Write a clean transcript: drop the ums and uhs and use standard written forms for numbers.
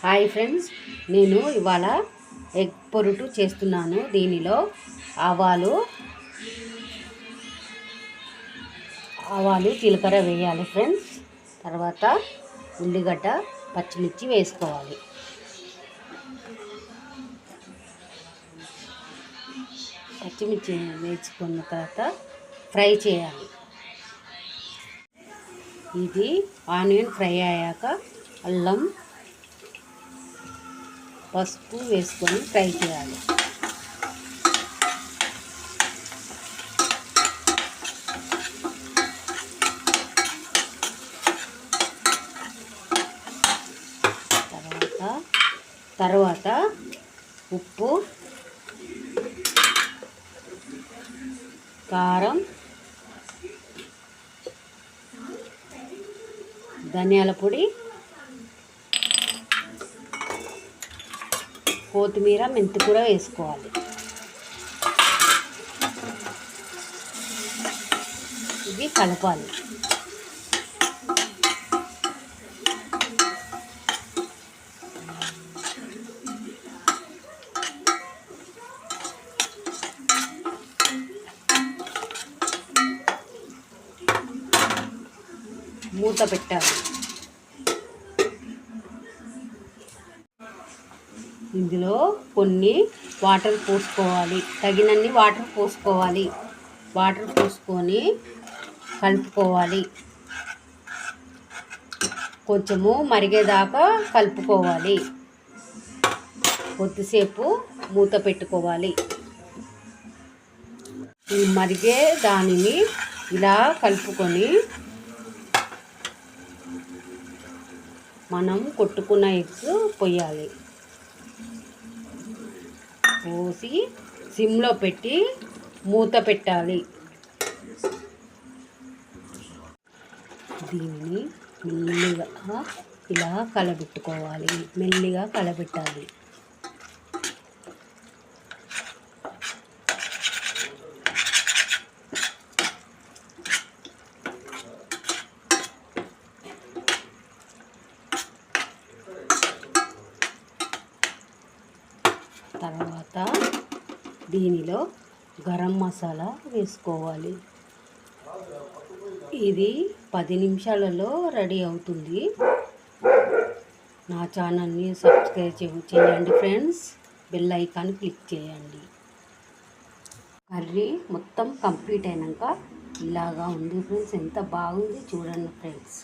Hi friends, నేను ఇవాళ egg పొరుటు చేస్తున్నాను. దీనిలో ఆవాలు జీలకర్ర వేయాలి ఫ్రెండ్స్. తర్వాత ఉల్లిగడ్డ, పచ్చిమిర్చి వేసుకోవాలి. పచ్చిమిర్చి వేసుకున్న తర్వాత ఫ్రై చేయాలి. ఇది ఆనియన్ ఫ్రై అయ్యాక అల్లం, పసుపు వేసుకొని ఫ్రై చేయాలి. తర్వాత ఉప్పు, కారం, ధనియాల పొడి, కొత్తిమీర, మెంతి కూర వేసుకోవాలి. ఇది కలపాలి. మూత పెట్టాలి. ఇందులో కొన్ని వాటర్ పోసుకోవాలి, తగినన్ని వాటర్ పోసుకోవాలి. వాటర్ పోసుకొని కలుపుకోవాలి. కొంచెము మరిగేదాకా కలుపుకోవాలి. కొద్దిసేపు మూత పెట్టుకోవాలి. ఈ మరిగే దానిని ఇలా కలుపుకొని మనం కొట్టుకున్న ఎగ్స్ పోయాలి. పోసి సిమ్లో పెట్టి మూత పెట్టాలి. దీనిని మెల్లిగా ఇలా కలబెట్టుకోవాలి. మెల్లిగా కలబెట్టాలి. తర్వాత దీనిలో గరం మసాలా వేసుకోవాలి. ఇది 10 నిమిషాలలో రెడీ అవుతుంది. నా ఛానల్ని సబ్స్క్రైబ్ చేయండి ఫ్రెండ్స్. బెల్ ఐకాన్ క్లిక్ చేయండి. కర్రీ మొత్తం కంప్లీట్ అయినాక ఇలాగా ఉంది ఫ్రెండ్స్. ఎంత బాగుంది చూడండి ఫ్రెండ్స్.